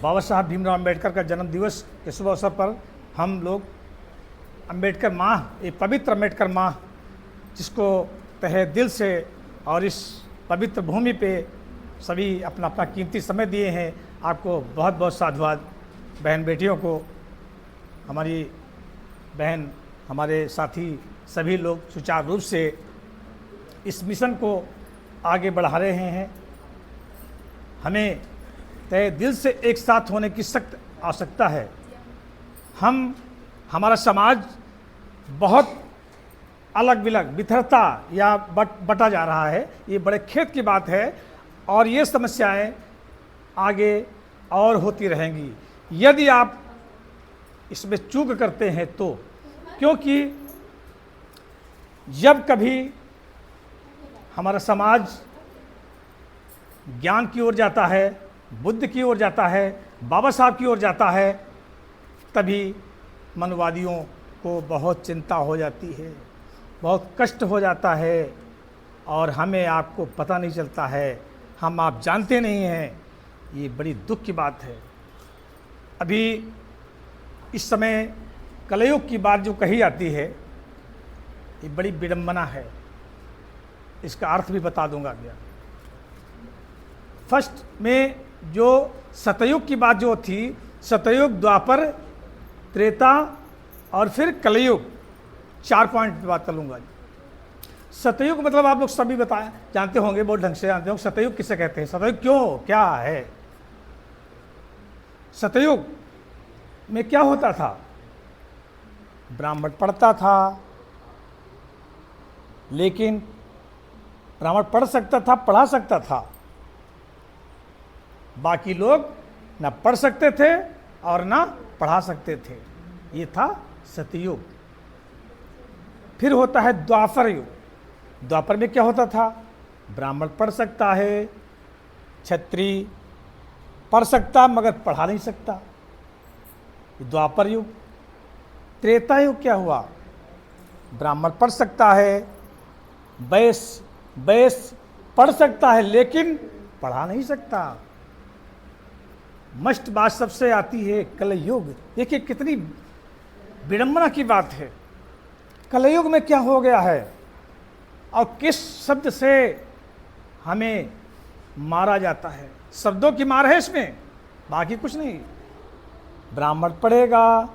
बाबा साहब भीमराव अम्बेडकर का जन्म दिवस के शुभ अवसर पर हम लोग अम्बेडकर माह, ये पवित्र अम्बेडकर माह, जिसको तहे दिल से और इस पवित्र भूमि पे सभी अपना अपना कीमती समय दिए हैं। आपको बहुत बहुत साधुवाद। बहन बेटियों को, हमारी बहन, हमारे साथी सभी लोग सुचारू रूप से इस मिशन को आगे बढ़ा रहे हैं। हमें तहे दिल से एक साथ होने की सख्त आवश्यकता है। हमारा समाज बहुत अलग विलग, बिखरता या बटा जा रहा है। ये बड़े खेद की बात है और ये समस्याएं आगे और होती रहेंगी यदि आप इसमें चूक करते हैं तो। क्योंकि जब कभी हमारा समाज ज्ञान की ओर जाता है, बुद्ध की ओर जाता है, बाबा साहब की ओर जाता है, तभी मनवादियों को बहुत चिंता हो जाती है, बहुत कष्ट हो जाता है और हमें आपको पता नहीं चलता है, हम आप जानते नहीं हैं। ये बड़ी दुख की बात है। अभी इस समय कलयुग की बात जो कही जाती है, ये बड़ी विडंबना है। इसका अर्थ भी बता दूंगा क्या। फर्स्ट में जो सतयुग की बात जो थी, सतयुग, द्वापर, त्रेता और फिर कलयुग, 4 पॉइंट पे बात कर लूँगा। सतयुग मतलब आप लोग सभी बताएं, जानते होंगे, बहुत ढंग से जानते होंगे सतयुग किसे कहते हैं, सतयुग क्यों, क्या है। सतयुग में क्या होता था? ब्राह्मण पढ़ता था, लेकिन ब्राह्मण पढ़ सकता था, पढ़ा सकता था, बाकी लोग ना पढ़ सकते थे और ना पढ़ा सकते थे। ये था सतयुग। फिर होता है द्वापर युग। द्वापर में क्या होता था? ब्राह्मण पढ़ सकता है, क्षत्रिय पढ़ सकता मगर पढ़ा नहीं सकता। द्वापर युग। त्रेता युग क्या हुआ? ब्राह्मण पढ़ सकता है, वैश्य पढ़ सकता है लेकिन पढ़ा नहीं सकता। मस्ट बात सबसे आती है कलयुग। देखिए कितनी विडंबना की बात है। कलयुग में क्या हो गया है और किस शब्द से हमें मारा जाता है? शब्दों की मार है इसमें, बाकी कुछ नहीं। ब्राह्मण पढ़ेगा,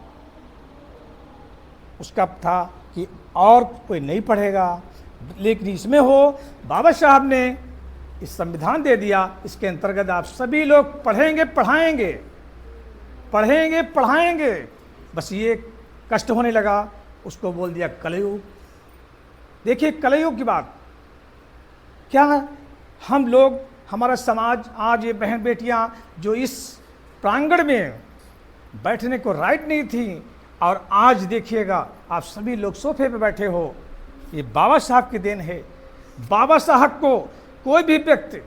उसका था कि और कोई नहीं पढ़ेगा, लेकिन इसमें हो बाबा साहब ने इस संविधान दे दिया, इसके अंतर्गत आप सभी लोग पढ़ेंगे, पढ़ाएंगे, पढ़ेंगे, पढ़ाएंगे। बस ये कष्ट होने लगा, उसको बोल दिया कलयुग। देखिए कलयुग की बात क्या है। हम लोग, हमारा समाज, आज ये बहन बेटियां जो इस प्रांगण में बैठने को राइट नहीं थी, और आज देखिएगा आप सभी लोग सोफे पे बैठे हो, ये बाबा साहब की देन है। बाबा साहब को कोई भी व्यक्ति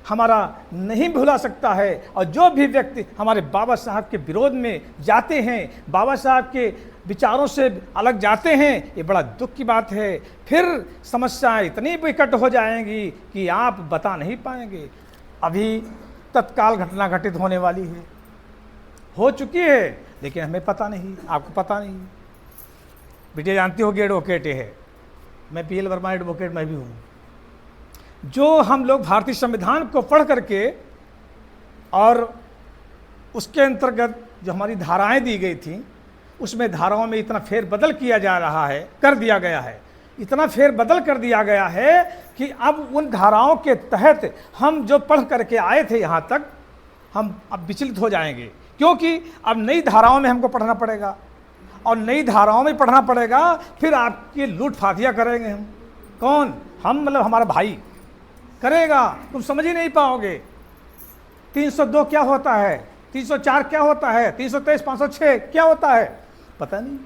हमारा नहीं भुला सकता है, और जो भी व्यक्ति हमारे बाबा साहब के विरोध में जाते हैं, बाबा साहब के विचारों से अलग जाते हैं, ये बड़ा दुख की बात है। फिर समस्याएं इतनी विकट हो जाएंगी कि आप बता नहीं पाएंगे। अभी तत्काल घटना घटित होने वाली है, हो चुकी है, लेकिन हमें पता नहीं, आपको पता नहीं। बेटे जानती होगी एडवोकेट है, मैं PL वर्मा एडवोकेट मैं भी हूँ। जो हम लोग भारतीय संविधान को पढ़ करके और उसके अंतर्गत जो हमारी धाराएं दी गई थी, उसमें धाराओं में इतना फेरबदल किया जा रहा है, कर दिया गया है, इतना फेरबदल कर दिया गया है कि अब उन धाराओं के तहत हम जो पढ़ करके आए थे यहाँ तक, हम अब विचलित हो जाएंगे। क्योंकि अब नई धाराओं में हमको पढ़ना पड़ेगा, और नई धाराओं में पढ़ना पड़ेगा, फिर आपकी लूट फातियाँ करेंगे हम। कौन? हम, मतलब हमारा भाई करेगा, तुम समझ ही नहीं पाओगे। 302 क्या होता है, 304 क्या होता है, 323, 506 क्या होता है, पता नहीं।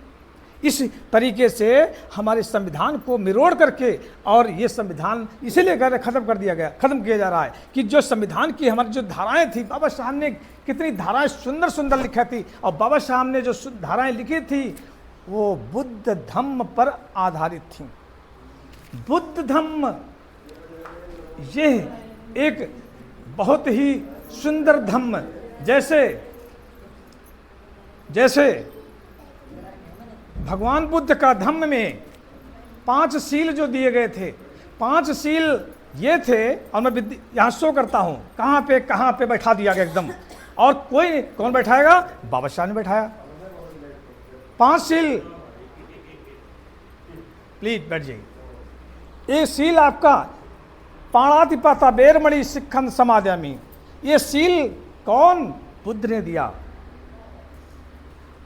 इस तरीके से हमारे संविधान को मिरोड़ करके, और ये संविधान इसीलिए खत्म कर दिया गया, खत्म किया जा रहा है कि जो संविधान की हमारी जो धाराएं थी, बाबा साहब ने कितनी धाराएं सुंदर सुंदर लिखी थी, और बाबा साहब ने जो धाराएं लिखी थी वो बुद्ध धम्म पर आधारित थी। बुद्ध धम्म ये एक बहुत ही सुंदर धम्म, जैसे जैसे भगवान बुद्ध का धम्म में 5 सील जो दिए गए थे, 5 सील ये थे, और मैं यहाँ शो करता हूँ कहाँ पे बैठा दिया गया एकदम, और कौन बैठाएगा? बाबा शाह ने बैठाया। 5 सील, प्लीज बैठ जाइए। एक सील आपका पाणातिपाता बेरमणि शिखन समादयामि, ये सील कौन? बुद्ध ने दिया,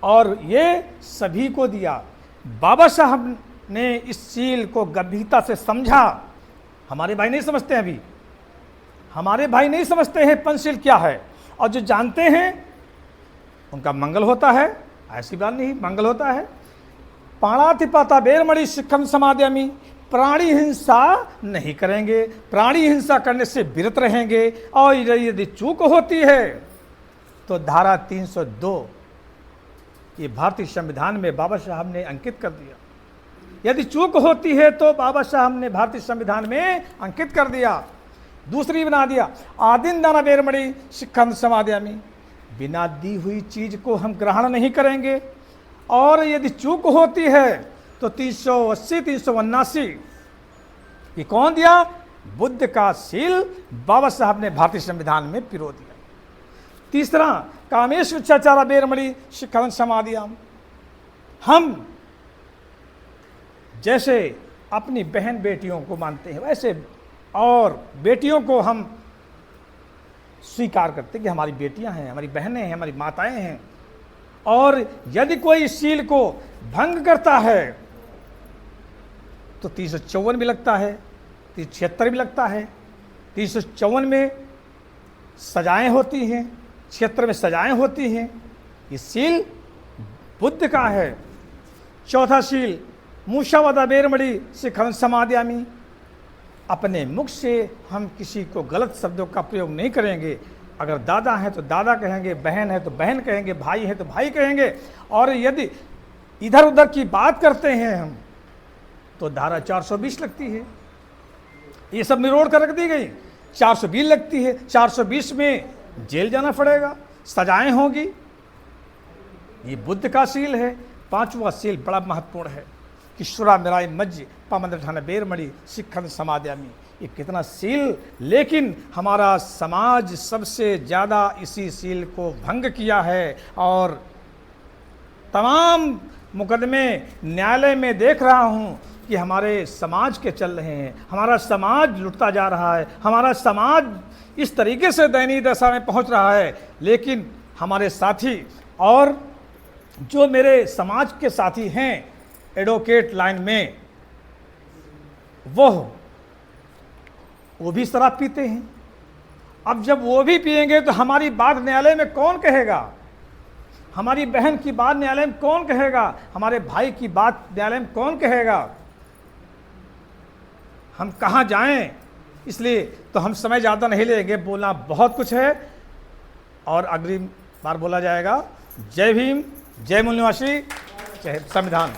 और ये सभी को दिया। बाबा साहब ने इस सील को गंभीरता से समझा। हमारे भाई नहीं समझते हैं, अभी हमारे भाई नहीं समझते हैं पंचशील क्या है, और जो जानते हैं उनका मंगल होता है, ऐसी बात नहीं, मंगल होता है। पाणातिपाता बेरमणि शिखम समादयामि, प्राणी हिंसा नहीं करेंगे, प्राणी हिंसा करने से विरत रहेंगे, और यदि चूक होती है तो धारा 302 ये भारतीय संविधान में बाबा साहब ने अंकित कर दिया। यदि चूक होती है तो बाबा साहब ने भारतीय संविधान में अंकित कर दिया। दूसरी बना दिया, आदिन दाना बेरमणि शिखम समादयामि, बिना दी हुई चीज को हम ग्रहण नहीं करेंगे, और यदि चूक होती है तो 380 379 ये कौन दिया? बुद्ध का सील बाबा साहब ने भारतीय संविधान में पिरो दिया। तीसरा, कामेश उच्चाचारा बेरमणि शिखम समादयामि, हम जैसे अपनी बहन बेटियों को मानते हैं वैसे और बेटियों को हम स्वीकार करते हैं कि हमारी बेटियां हैं, हमारी बहनें हैं, हमारी माताएं हैं। और यदि कोई इस सील को भंग करता है तो 354 भी लगता है, 376 भी लगता है। 354 में सजाएं होती हैं, 76 में सजाएं होती हैं। ये सील बुद्ध का है। चौथा सील, मूषावदा बेरमणि शिखम समादयामि, अपने मुख से हम किसी को गलत शब्दों का प्रयोग नहीं करेंगे। अगर दादा है तो दादा कहेंगे, बहन है तो बहन कहेंगे, भाई है तो भाई कहेंगे, और यदि इधर उधर की बात करते हैं हम तो धारा 420 लगती है। ये सब निरोड़ कर रख दी गई, 420 लगती है। 420 में जेल जाना पड़ेगा, सजाएं होगी। ये बुद्ध का सील है। 5वां सील बड़ा महत्वपूर्ण है, किशोरा मेराई मज्ज पामंद ठाना बेरमणि शिखन समादयामि। ये कितना सील, लेकिन हमारा समाज सबसे ज़्यादा इसी सील को भंग किया है, और तमाम मुकदमे न्यायालय में देख रहा हूँ कि हमारे समाज के चल रहे हैं। हमारा समाज लुटता जा रहा है, हमारा समाज इस तरीके से दयनीय दशा में पहुँच रहा है। लेकिन हमारे साथी और जो मेरे समाज के साथी हैं एडवोकेट लाइन में, वो भी शराब पीते हैं। अब जब वो भी पिएंगे तो हमारी बात न्यायालय में कौन कहेगा? हमारी बहन की बात न्यायालय में कौन कहेगा? हमारे भाई की बात न्यायालय में कौन कहेगा? हम कहाँ जाएं? इसलिए तो हम समय ज़्यादा नहीं लेंगे, बोलना बहुत कुछ है और अगली बार बोला जाएगा। जय भीम, जय मूल निवासी, जय संविधान।